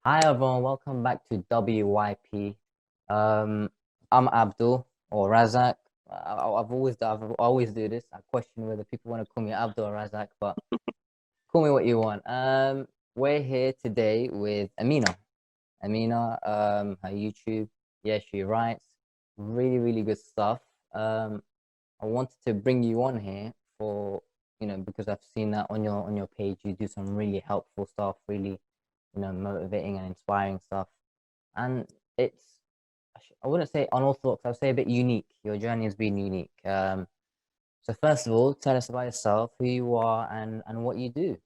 Hi everyone, welcome back to WYP. Um, I'm Abdul or Razak. I've always do this. I question whether people want to call me Abdul or Razak, but call me what you want. We're here today with Amina. Amina, her YouTube. Yeah, she writes really, really good stuff. Um, I wanted to bring you on here for, because I've seen that on your page. You do some really helpful stuff, really, motivating and inspiring stuff. And it's, I wouldn't say unorthodox, I'd say a bit unique. Your journey has been unique. So first of all, tell us about yourself, who you are, and what you do.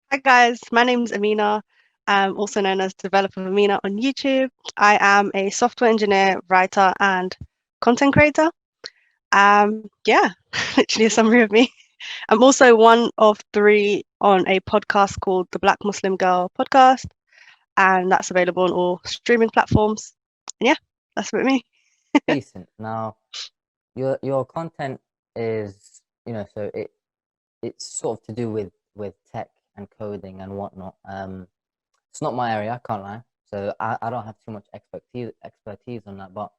Hi guys, my name's Amina. I'm also known as Developer Amina on YouTube. I am a software engineer, writer, and content creator. Yeah, literally a summary of me. I'm also one of three on a podcast called the Black Muslim Girl Podcast, and that's available on all streaming platforms. And yeah, that's about me. Decent. Now, your content is, so it's sort of to do with tech and coding and whatnot. It's not my area, I can't lie. So I don't have too much expertise on that. But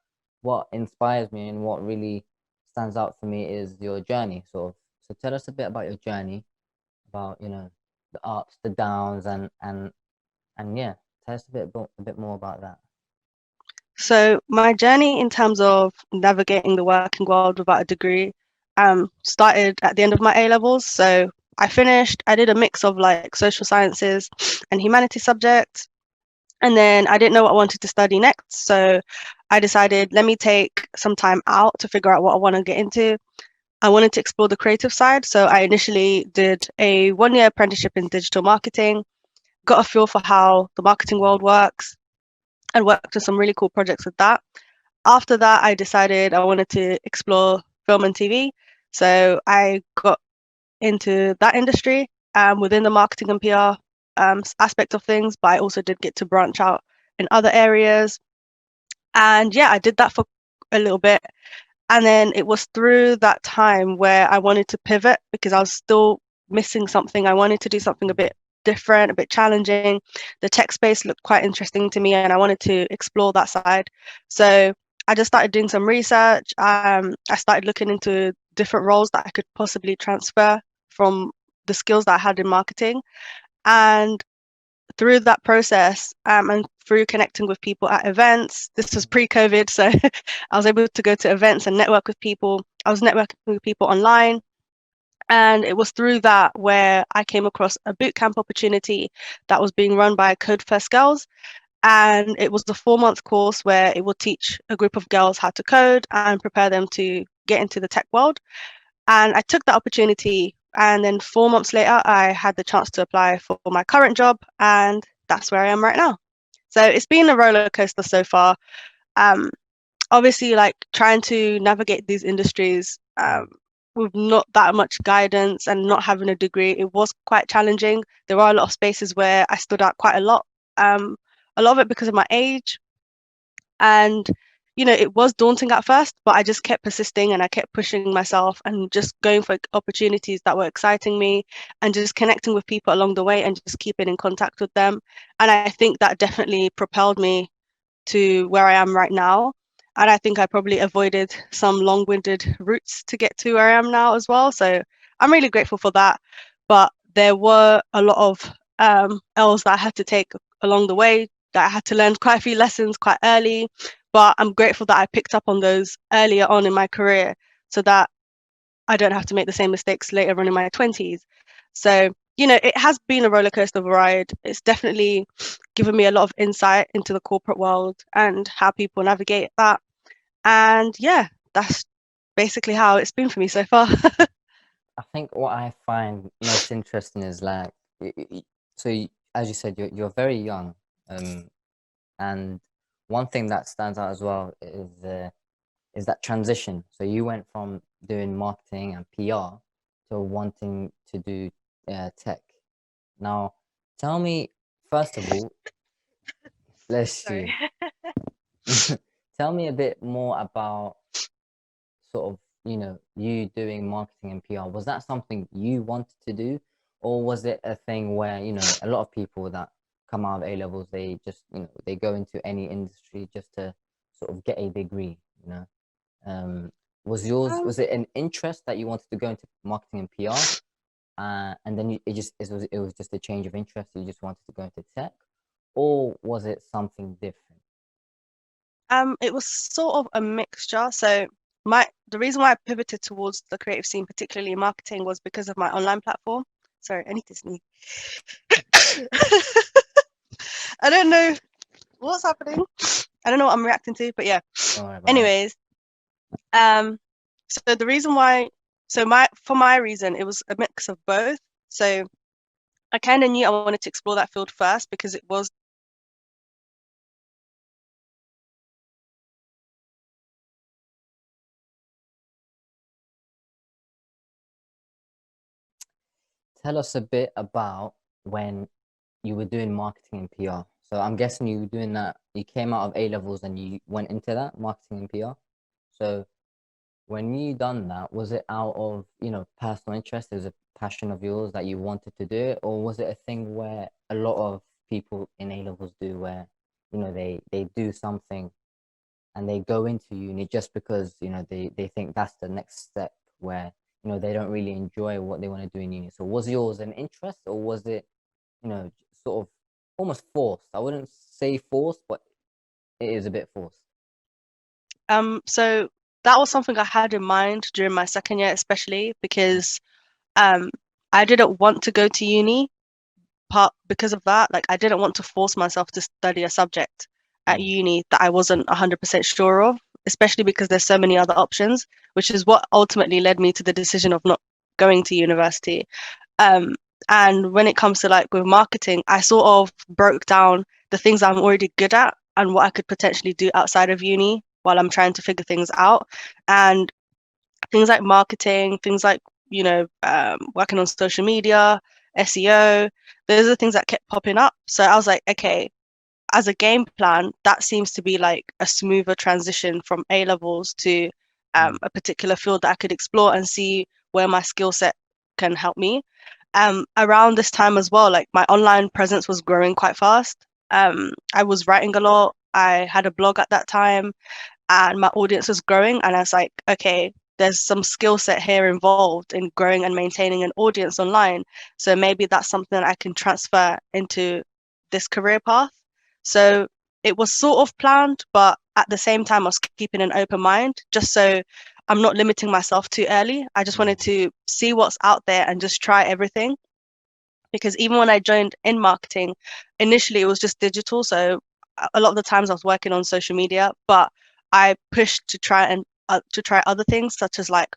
what inspires me and what really stands out for me is your journey, sort of. So tell us a bit about your journey, about the ups, the downs, and yeah, tell us a bit more about that. So my journey in terms of navigating the working world without a degree started at the end of my A levels. So I finished, I did a mix of like social sciences and humanities subjects. And then I didn't know what I wanted to study next. So I decided, let me take some time out to figure out what I want to get into. I wanted to explore the creative side. So I initially did a 1 year apprenticeship in digital marketing, got a feel for how the marketing world works, and worked on some really cool projects with that. After that, I decided I wanted to explore film and TV. So I got into that industry within the marketing and PR aspect of things, but I also did get to branch out in other areas. And yeah, I did that for a little bit. And then it was through that time where I wanted to pivot because I was still missing something. I wanted to do something a bit different, a bit challenging. The tech space looked quite interesting to me, and I wanted to explore that side. So I just started doing some research. I started looking into different roles that I could possibly transfer from the skills that I had in marketing. And through that process and through connecting with people at events, this was pre-COVID, so I was able to go to events and network with people. I was networking with people online, and it was through that where I came across a bootcamp opportunity that was being run by Code First Girls. And it was a 4 month course where it will teach a group of girls how to code and prepare them to get into the tech world. And I took that opportunity. And then 4 months later, I had the chance to apply for my current job. And that's where I am right now. So it's been a roller coaster so far. Um, Obviously, like trying to navigate these industries with not that much guidance and not having a degree, it was quite challenging. There are a lot of spaces where I stood out quite um, a lot of it because of my age, and, it was daunting at first, but I just kept persisting and I kept pushing myself and just going for opportunities that were exciting me and just connecting with people along the way and just keeping in contact with them. And I think that definitely propelled me to where I am right now. And I think I probably avoided some long winded routes to get to where I am now as well. So I'm really grateful for that. But there were a lot of L's that I had to take along the way, that I had to learn quite a few lessons quite early. But I'm grateful that I picked up on those earlier on in my career so that I don't have to make the same mistakes later on in my 20s. So, it has been a roller coaster ride. It's definitely given me a lot of insight into the corporate world and how people navigate that. And yeah, that's basically how it's been for me so far. I think what I find most interesting is like, as you said, you're very young, um, and one thing that stands out as well is that transition. So you went from doing marketing and PR to wanting to do tech. Now, tell me, first of all, bless Sorry. you. Tell me a bit more about sort of, you doing marketing and PR. Was that something you wanted to do, or was it a thing where, a lot of people that come out of A levels, they just, they go into any industry just to sort of get a degree, you know. Um, Was it an interest that you wanted to go into marketing and PR? And then it was just a change of interest. You just wanted to go into tech, or was it something different? it was sort of a mixture. So the reason why I pivoted towards the creative scene, particularly in marketing, was because of my online platform. Sorry, I need to sneeze. I don't know what's happening. I don't know what I'm reacting to, but yeah. Don't worry about it. Anyways, um, so the reason why, so for my reason, it was a mix of both. So I kind of knew I wanted to explore that field first because it was Tell us a bit about when you were doing marketing and PR. So I'm guessing you were doing that. You came out of A levels and you went into that marketing and PR. So when you done that, was it out of, personal interest? It was a passion of yours that you wanted to do it, or was it a thing where a lot of people in A levels do, where, they do something and they go into uni just because, they think that's the next step where, they don't really enjoy what they want to do in uni. So was yours an interest, or was it, sort of almost forced? I wouldn't say forced, but it is a bit forced. so that was something I had in mind during my second year, especially because um I didn't want to go to uni part because of that. Like I didn't want to force myself to study a subject at Mm, uni that I wasn't 100% sure of, especially because there's so many other options, which is what ultimately led me to the decision of not going to university. Um, and when it comes to like with marketing, I sort of broke down the things I'm already good at and what I could potentially do outside of uni while I'm trying to figure things out. And things like marketing, things like, working on social media, SEO, those are things that kept popping up. So I was like, okay, as a game plan, that seems to be like a smoother transition from A levels to mm, a particular field that I could explore and see where my skill set can help me. Around this time as well, like my online presence was growing quite fast. I was writing a lot. I had a blog at that time and my audience was growing. And I was like, okay, there's some skill set here involved in growing and maintaining an audience online. So maybe that's something I can transfer into this career path. So it was sort of planned, but at the same time, I was keeping an open mind just so I'm not limiting myself too early. I just mm, wanted to see what's out there and just try everything. Because even when I joined in marketing, initially it was just digital. So a lot of the times I was working on social media, but I pushed to try other things such as like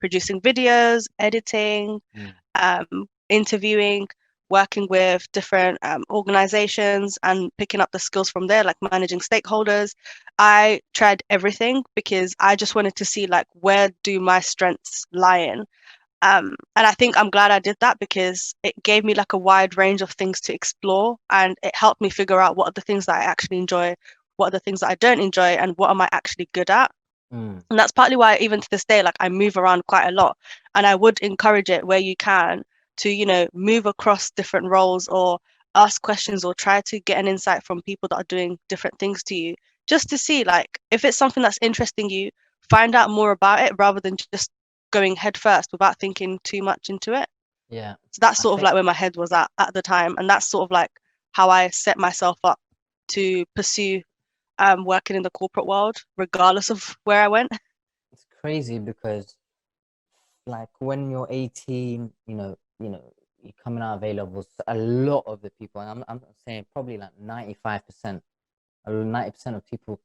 producing videos, editing, mm. interviewing, working with different organizations and picking up the skills from there, like managing stakeholders. I tried everything because I just wanted to see like where do my strengths lie in. And I think I'm glad I did that because it gave me like a wide range of things to explore and it helped me figure out what are the things that I actually enjoy, what are the things that I don't enjoy, and what am I actually good at. Mm. And that's partly why even to this day, like I move around quite a lot. And I would encourage it where you can to, move across different roles or ask questions or try to get an insight from people that are doing different things to you, just to see like if it's something that's interesting you, find out more about it rather than just going head first without thinking too much into it. Yeah, So that's I sort of think like where my head was at the time. And that's sort of like how I set myself up to pursue working in the corporate world, regardless of where I went. it's crazy because like when you're 18, you're coming out of A levels, a lot of the people, and I'm saying probably like 95%, or 90% of people,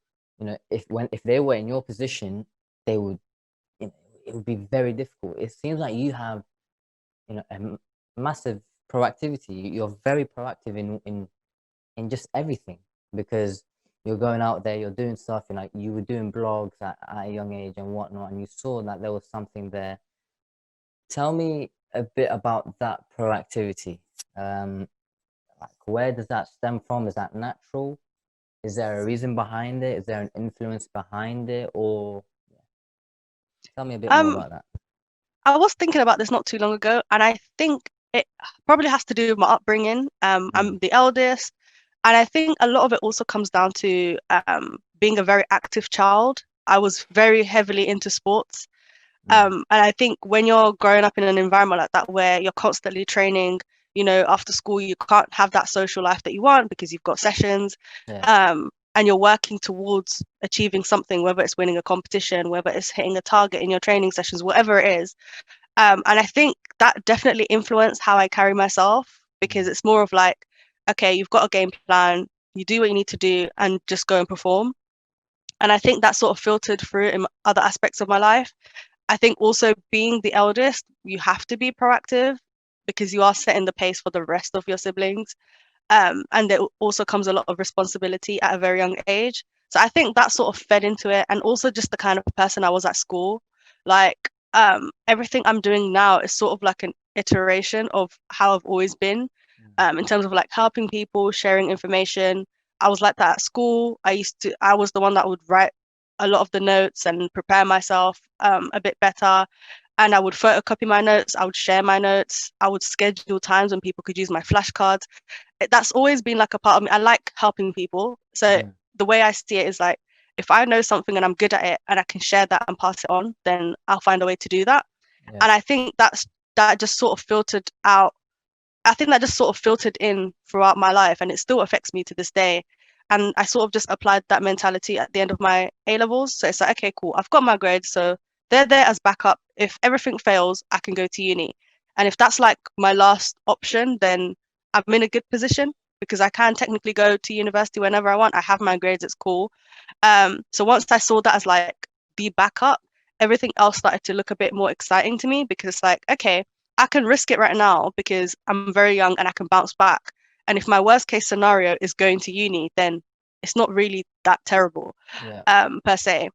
if they were in your position, they would, it would be very difficult. It seems like you have, massive proactivity. You're very proactive in just everything because you're going out there, you're doing stuff, and like you were doing blogs at a young age and whatnot, and you saw that there was something there. Tell me a bit about that proactivity. Like where does that stem from? Is that natural? Is there a reason behind it? Is there an influence behind it? Or tell me a bit more Um, about that. I was thinking about this not too long ago, and I think it probably has to do with my upbringing. I'm the eldest, and I think a lot of it also comes down to being a very active child. I was very heavily into sports. And I think when you're growing up in an environment like that where you're constantly training, after school, you can't have that social life that you want because you've got sessions. Yeah. And you're working towards achieving something, whether it's winning a competition, whether it's hitting a target in your training sessions, whatever it is. And I think that definitely influenced how I carry myself because it's more of like, okay, you've got a game plan, you do what you need to do and just go and perform. And I think that sort of filtered through in other aspects of my life. I think also being the eldest, you have to be proactive because you are setting the pace for the rest of your siblings. And there also comes a lot of responsibility at a very young age. So I think that sort of fed into it. And also just the kind of person I was at school. Like everything I'm doing now is sort of like an iteration of how I've always been in terms of like helping people, sharing information. I was like that at school. I was the one that would write a lot of the notes and prepare myself a bit better. And I would photocopy my notes. I would share my notes. I would schedule times when people could use my flashcards. That's always been like a part of me. I like helping people. So the way I see it is like, if I know something and I'm good at it and I can share that and pass it on, then I'll find a way to do that. Yeah. And I think that just sort of filtered out. I think that just sort of filtered in throughout my life and it still affects me to this day. And I sort of just applied that mentality at the end of my A levels. So it's like, okay, cool. I've got my grades. So they're there as backup. If everything fails, I can go to uni. And if that's like my last option, then I'm in a good position because I can technically go to university whenever I want. I have my grades, it's cool. So once I saw that as like the backup, everything else started to look a bit more exciting to me because it's like, okay, I can risk it right now because I'm very young and I can bounce back. And if my worst case scenario is going to uni, then it's not really that terrible, Yeah. per se.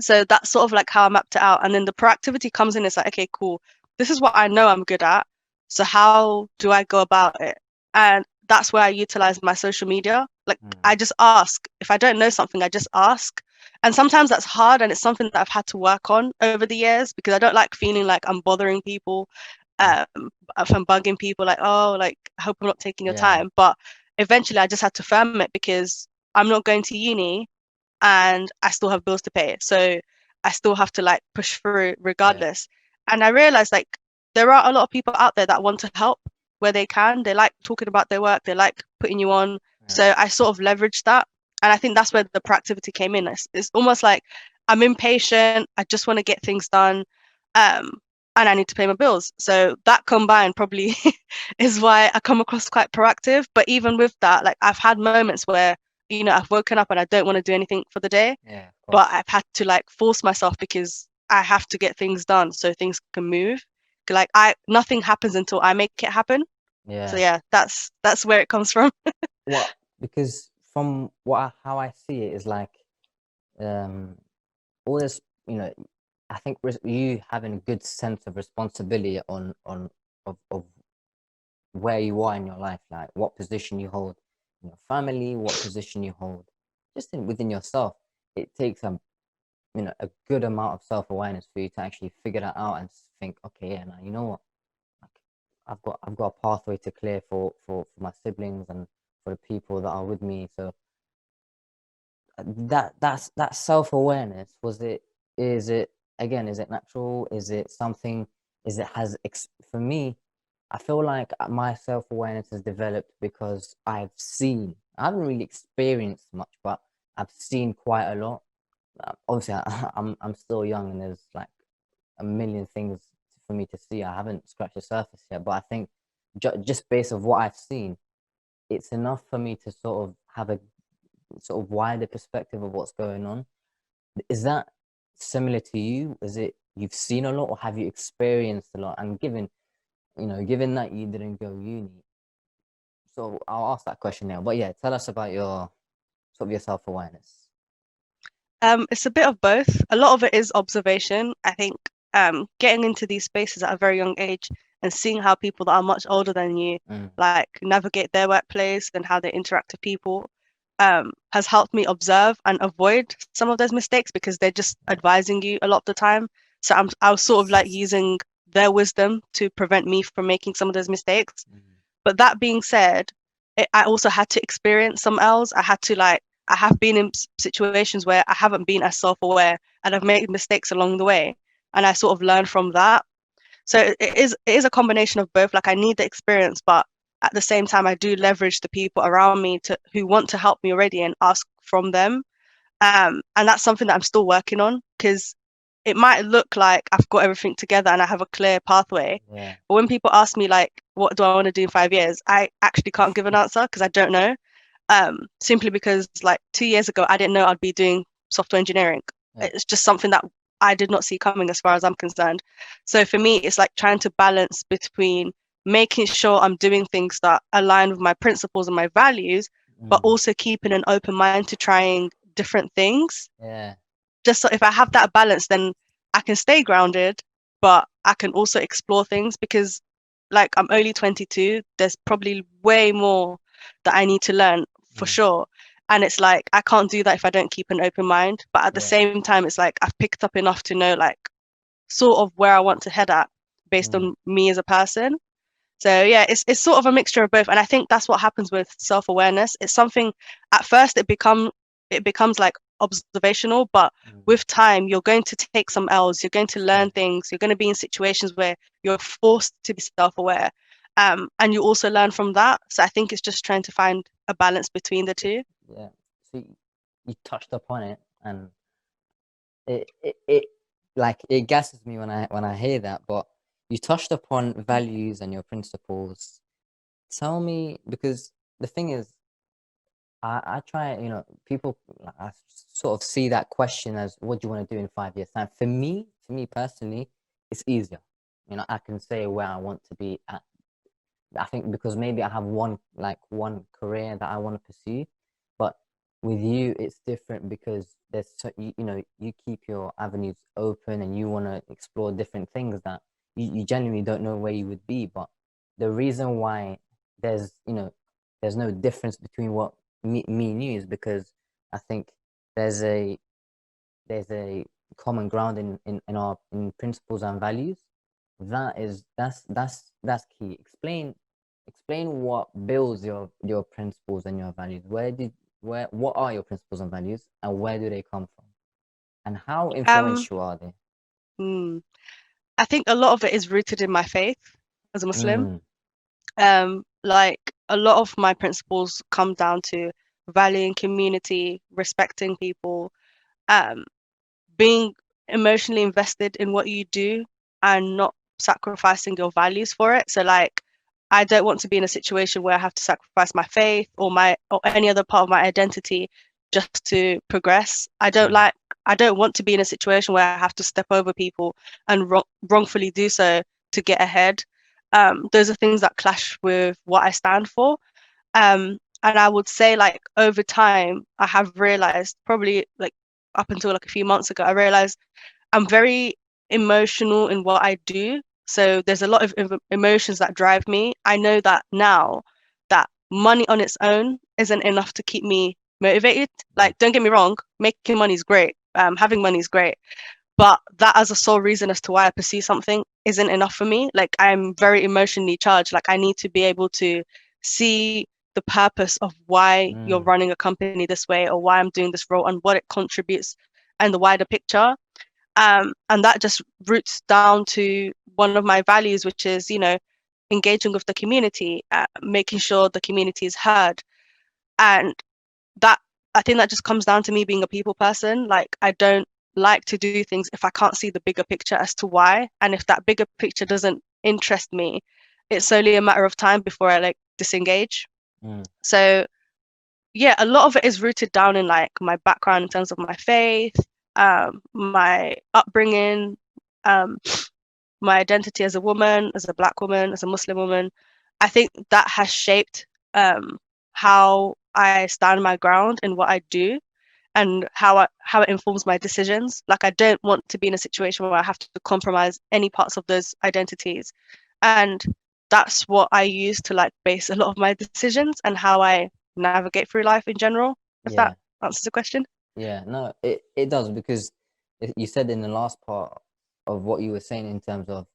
So that's sort of like how I mapped it out. And then the proactivity comes in. It's like, okay, cool. This is what I know I'm good at. So how do I go about it? And that's where I utilize my social media. Like I just ask. If I don't know something, I just ask. And sometimes that's hard and it's something that I've had to work on over the years because I don't like feeling like I'm bothering people, um, if I'm bugging people like, oh, like I hope I'm not taking your Yeah. time. But eventually I just had to firm it because I'm not going to uni and I still have bills to pay. So I still have to like push through Yeah. regardless. And I realized like there are a lot of people out there that want to help where they can. They like talking about their work, they like putting you on. Yeah. So I sort of leveraged that. And I think that's where the proactivity came in. It's almost like I'm impatient. I just want to get things done. Um, and I need to pay my bills. So that combined probably is why I come across quite proactive. But even with that, like I've had moments where I've woken up and I don't want to do anything for the day, Yeah. Of but course. I've had to like force myself because I have to get things done so things can move. Like nothing happens until I make it happen. So Yeah. yeah, that's where it comes from. What? Because from how I see it is like, um, all this, I think you having a good sense of responsibility of where you are in your life, like what position you hold in your family, what position you hold just within yourself. It takes a good amount of self-awareness for you to actually figure that out and think, okay, yeah, now you know what, like, I've got a pathway to clear for my siblings and for the people that are with me. So that self-awareness, is it again, is it natural, is it something, is it has for me, I feel like my self-awareness has developed because I haven't really experienced much, but I've seen quite a lot. Obviously, I'm still young and there's like a million things for me to see. I haven't scratched the surface yet, but I think just based of what I've seen, it's enough for me to sort of have a sort of wider perspective of what's going on. Is that similar to you? Is it you've seen a lot, or have you experienced a lot? And given that you didn't go uni, so I'll ask that question now. But yeah, tell us about your sort of your self-awareness. It's a bit of both. A lot of it is observation. I think getting into these spaces at a very young age and seeing how people that are much older than you like navigate their workplace and how they interact with people has helped me observe and avoid some of those mistakes because they're just advising you a lot of the time. So I was sort of like using their wisdom to prevent me from making some of those mistakes. Mm. But that being said, I also had to experience some L's. I have been in situations where I haven't been as self-aware and I've made mistakes along the way, and I sort of learn from that. So it is a combination of both. Like I need the experience, but at the same time, I do leverage the people around me to who want to help me already and ask from them. And that's something that I'm still working on because it might look like I've got everything together and I have a clear pathway. Yeah. But when people ask me like, what do I want to do in 5 years? I actually can't give an answer because I don't know. Simply because like 2 years ago, I didn't know I'd be doing software engineering. Yeah. It's just something that I did not see coming as far as I'm concerned. So for me, it's like trying to balance between making sure I'm doing things that align with my principles and my values, but Mm. also keeping an open mind to trying different things. Yeah. Just so if I have that balance, then I can stay grounded, but I can also explore things because, like, I'm only 22. There's probably way more that I need to learn for Mm. sure. And it's like, I can't do that if I don't keep an open mind. But at the Yeah. same time, it's like I've picked up enough to know, like, sort of where I want to head at based Mm. on me as a person. So yeah, it's sort of a mixture of both, and I think that's what happens with self-awareness. It's something at first it becomes like observational, but Mm. with time you're going to take some L's, you're going to Yeah. learn things, you're going to be in situations where you're forced to be self-aware, and you also learn from that. So I think it's just trying to find a balance between the two. Yeah. So you touched upon it, and it like it gasses me when I hear that. But you touched upon values and your principles. Tell me, because the thing is, I try, people like, I sort of see that question as, what do you want to do in 5 years time? For me personally, it's easier. I can say where I want to be at. I think because maybe I have one career that I want to pursue, but with you it's different because you keep your avenues open and you want to explore different things that you genuinely don't know where you would be. But the reason why there's no difference between what me and you is because I think there's a there's a common ground in our in principles and values. That's key. Explain what builds your principles and your values. What are your principles and values, and where do they come from, and how Um, influential are they? hmm, I think a lot of it is rooted in my faith as a Muslim. Mm. Like a lot of my principles come down to valuing community, respecting people, um, being emotionally invested in what you do and not sacrificing your values for it. So like I don't want to be in a situation where I have to sacrifice my faith or any other part of my identity just to progress. Mm. I don't want to be in a situation where I have to step over people and wrongfully do so to get ahead. Those are things that clash with what I stand for. And I would say like over time, I have realized probably like up until like a few months ago, I realized I'm very emotional in what I do. So there's a lot of emotions that drive me. I know that now that money on its own isn't enough to keep me motivated. Yeah. Like, don't get me wrong, making money is great. Having money is great, but that as a sole reason as to why I pursue something isn't enough for me. Like I'm very emotionally charged. Like I need to be able to see the purpose of why you're Mm. running a company this way or why I'm doing this role and what it contributes and the wider picture. And that just roots down to one of my values, which is, engaging with the community, making sure the community is heard. And that I think that just comes down to me being a people person. Like I don't like to do things if I can't see the bigger picture as to why. And if that bigger picture doesn't interest me, it's only a matter of time before I like disengage. Mm. So yeah, a lot of it is rooted down in like my background in terms of my faith, my upbringing, um, my identity as a woman, as a black woman, as a Muslim woman. I think that has shaped how I stand my ground in what I do and how it informs my decisions. Like I don't want to be in a situation where I have to compromise any parts of those identities. And that's what I use to like base a lot of my decisions and how I navigate through life in general, if that Yeah. answers the question. Yeah. No, it does, because you said in the last part of what you were saying in terms of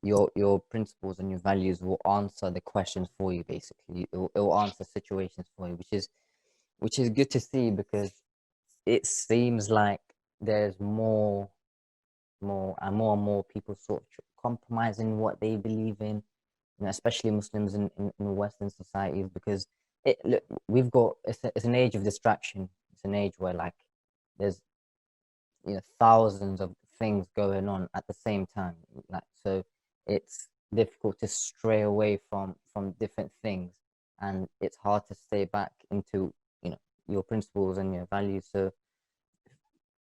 your principles and your values will answer the questions for you. Basically, it will answer situations for you, which is good to see, because it seems like there's more and more people sort of compromising what they believe in, especially Muslims in Western societies, because look, we've got it's an age of distraction. It's an age where like there's thousands of things going on at the same time, like, so it's difficult to stray away from different things, and it's hard to stay back into your principles and your values. So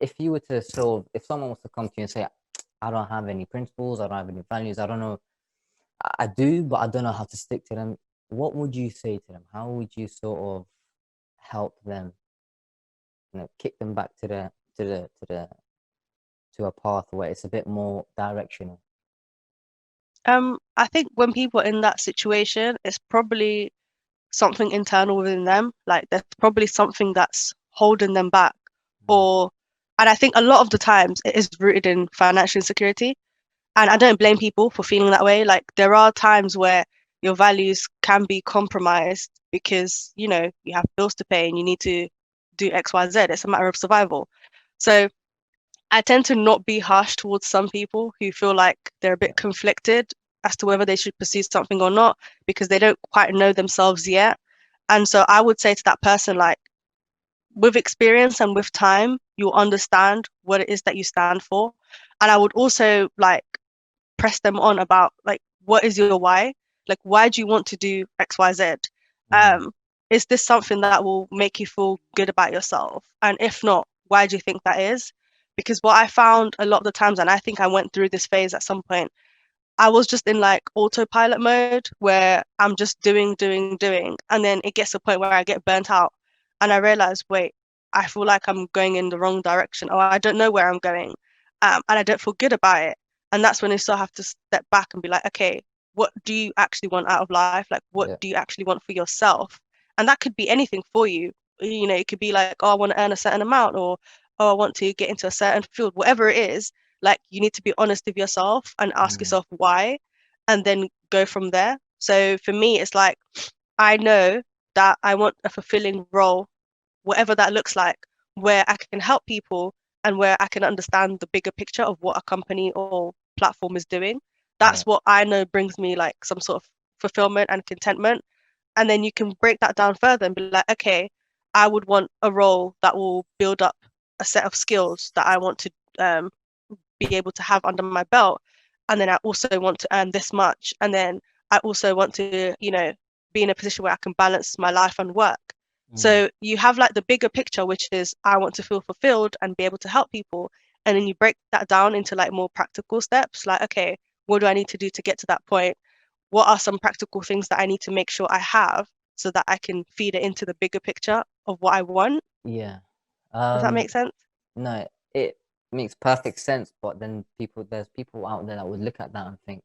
if you were to if someone was to come to you and say, I don't have any principles, I don't have any values, I don't know, I do, but I don't know how to stick to them, what would you say to them? How would you sort of help them, kick them back to a path where it's a bit more directional? I think when people are in that situation, it's probably something internal within them. Like there's probably something that's holding them back, Mm. or, and I think a lot of the times it is rooted in financial insecurity. And I don't blame people for feeling that way. Like there are times where your values can be compromised because, you have bills to pay and you need to do X, Y, Z. It's a matter of survival. So I tend to not be harsh towards some people who feel like they're a bit Yeah. conflicted as to whether they should pursue something or not because they don't quite know themselves yet. And so I would say to that person, like, with experience and with time, you'll understand what it is that you stand for. And I would also like press them on about like, what is your why? Like, why do you want to do XYZ? Mm. Is this something that will make you feel good about yourself? And if not, why do you think that is? Because what I found a lot of the times, and I think I went through this phase at some point, I was just in like autopilot mode where I'm just doing, doing, doing. And then it gets to a point where I get burnt out and I realize, wait, I feel like I'm going in the wrong direction, or I don't know where I'm going. And I don't feel good about it. And that's when you still have to step back and be like, okay, what do you actually want out of life? Like, what Yeah. do you actually want for yourself? And that could be anything for you. It could be like, oh, I want to earn a certain amount, or oh, I want to get into a certain field, whatever it is. Like you need to be honest with yourself and ask Mm. yourself why, and then go from there. So for me, it's like I know that I want a fulfilling role, whatever that looks like, where I can help people and where I can understand the bigger picture of what a company or platform is doing. Yeah. That's what I know brings me like some sort of fulfillment and contentment. And then you can break that down further and be like, okay, I would want a role that will build up a set of skills that I want to be able to have under my belt. And then I also want to earn this much. And then I also want to, be in a position where I can balance my life and work. Mm. So you have like the bigger picture, which is I want to feel fulfilled and be able to help people. And then you break that down into like more practical steps, like, okay, what do I need to do to get to that point? What are some practical things that I need to make sure I have so that I can feed it into the bigger picture of what I want? Yeah. Does that Um, make sense? no, it makes perfect sense, but then there's people out there that would look at that and think,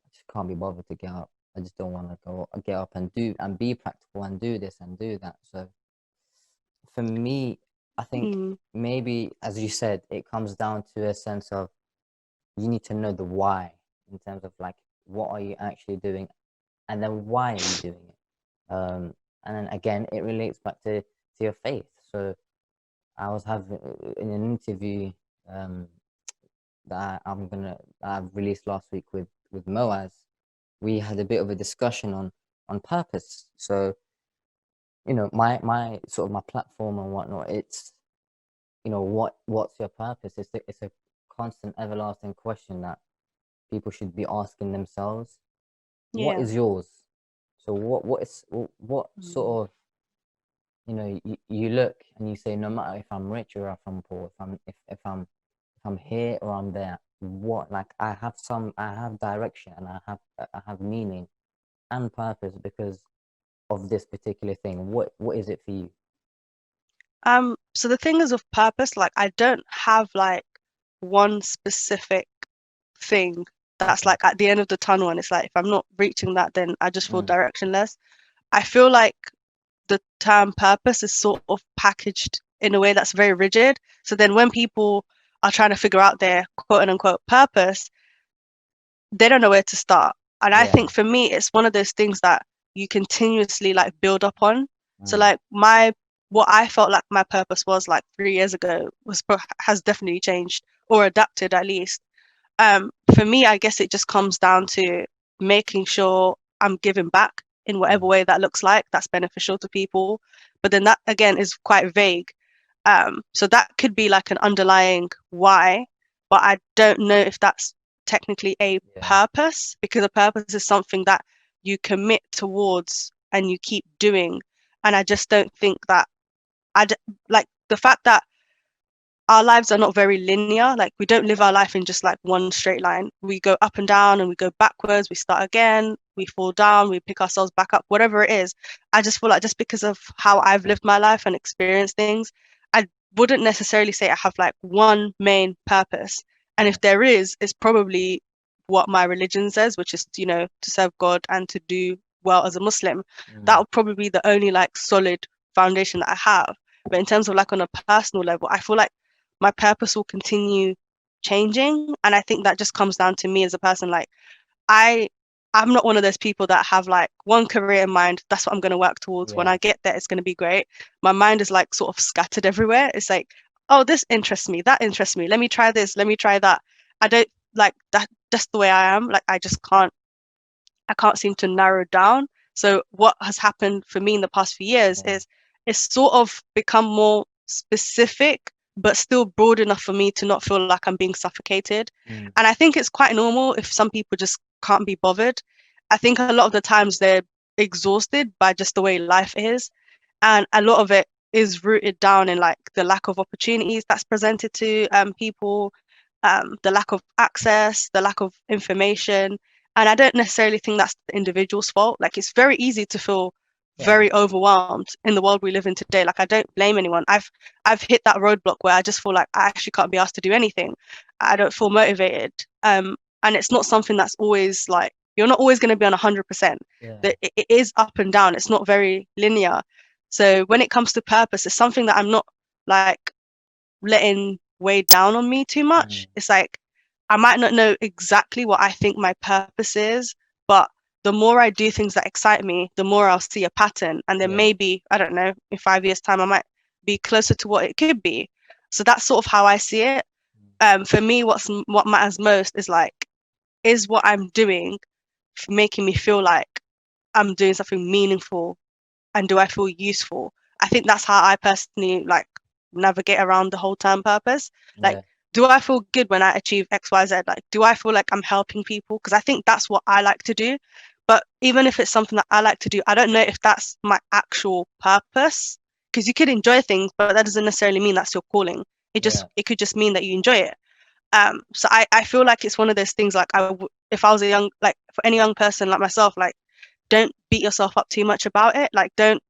I just can't be bothered to get up. I just don't want to get up and do and be practical and do this and do that. So for me, I think Mm, maybe, as you said, it comes down to a sense of you need to know the why, in terms of like, what are you actually doing, and then why are you doing it. And then again, it relates back to your faith. So I was having in an interview, um, that I've released last week with Moaz. We had a bit of a discussion on purpose. So my sort of my platform and whatnot. It's what's your purpose? It's a constant, everlasting question that people should be asking themselves. What yeah. is yours? So what Mm. sort of, you look and you say, no matter if I'm rich or if I'm poor, if I'm here or I'm there, what, like, I have direction, and I have meaning and purpose because of this particular thing. What is it for you? So the thing is with purpose, like I don't have like one specific thing that's Okay. like at the end of the tunnel and it's like if I'm not reaching that, then I just feel Mm. directionless. I feel like the term purpose is sort of packaged in a way that's very rigid. So then when people are trying to figure out their quote unquote purpose, they don't know where to start. And I Yeah. think for me, it's one of those things that you continuously like build up on. So Mm. like what I felt like my purpose was like 3 years ago has definitely changed or adapted at least. For me, I guess it just comes down to making sure I'm giving back in whatever Mm. way that looks like that's beneficial to people. But then that again is quite vague. So that could be like an underlying why, but I don't know if that's technically a Yeah. purpose, because a purpose is something that you commit towards and you keep doing. And I just don't think that like the fact that our lives are not very linear. Like we don't live our life in just like one straight line. We go up and down and we go backwards, we start again, we fall down, we pick ourselves back up, whatever it is. I just feel like just because of how I've lived my life and experienced things, I wouldn't necessarily say I have like one main purpose. And Yeah. if there is, it's probably what my religion says, which is, to serve God and to do well as a Muslim. That Mm. would probably be the only like solid foundation that I have. But in terms of like on a personal level, I feel like my purpose will continue changing. And I think that just comes down to me as a person. Like I I'm not one of those people that have like one career in mind. That's what I'm going to work towards. When Yeah. I get there, it's going to be great. My mind is like sort of scattered everywhere. It's like, oh, this interests me. That interests me. Let me try this. Let me try that. I don't like that. Just the way I am. Like I can't seem to narrow down. So what has happened for me in the past few years Yeah. is it's sort of become more specific, but still broad enough for me to not feel like I'm being suffocated. Mm. And I think it's quite normal if some people just can't be bothered. I think a lot of the times they're exhausted by just the way life is. And a lot of it is rooted down in like the lack of opportunities that's presented to people, the lack of access, the lack of information. And I don't necessarily think that's the individual's fault. Like it's very easy to feel Yeah. very overwhelmed in the world we live in today. Like I don't blame anyone. I've hit that roadblock where I just feel like I actually can't be asked to do anything. I don't feel motivated. And it's not something that's always like you're not always going to be on 100%. Yeah. That it is up and down. It's not very linear. So when it comes to purpose, it's something that I'm not like letting weigh down on me too Mm. much. It's like I might not know exactly what I think my purpose is, but the more I do things that excite me, the more I'll see a pattern. And then Yeah. maybe, I don't know, in 5 years' time, I might be closer to what it could be. So that's sort of how I see it. For me, what matters most is like, is what I'm doing making me feel like I'm doing something meaningful, and do I feel useful? I think that's how I personally like navigate around the whole term purpose. Like, Yeah. do I feel good when I achieve X, Y, Z? Like, do I feel like I'm helping people? Because I think that's what I like to do. But even if it's something that I like to do, I don't know if that's my actual purpose. Because you could enjoy things, but that doesn't necessarily mean that's your calling. Yeah. It could just mean that you enjoy it. So I feel like it's one of those things like if I was a young like for any young person like myself, like don't beat yourself up too much about it. Like don't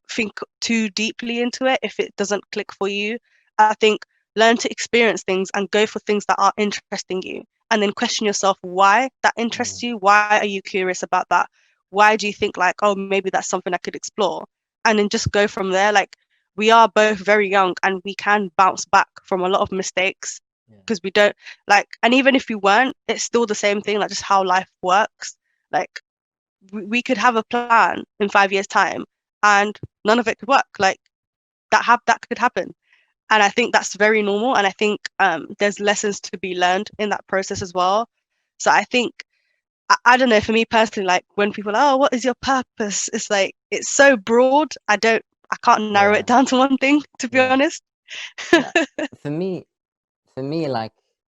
think too deeply into it if it doesn't click for you. I think learn to experience things and go for things that are interesting you, and then question yourself why that interests Mm. you. Why are you curious about that? Why do you think like, oh, maybe that's something I could explore? And then just go from there. Like we are both very young and we can bounce back from a lot of mistakes Yeah. because we don't like, and even if we weren't, it's still the same thing, like just how life works. Like we could have a plan in 5 years' time and none of it could work. Like that could happen. And I think that's very normal. And I think there's lessons to be learned in that process as well. So I think I don't know, for me personally, like when people are, oh, what is your purpose? It's like it's so broad. I can't narrow it Yeah. down to one thing, to be Yeah. honest. Like, for me, like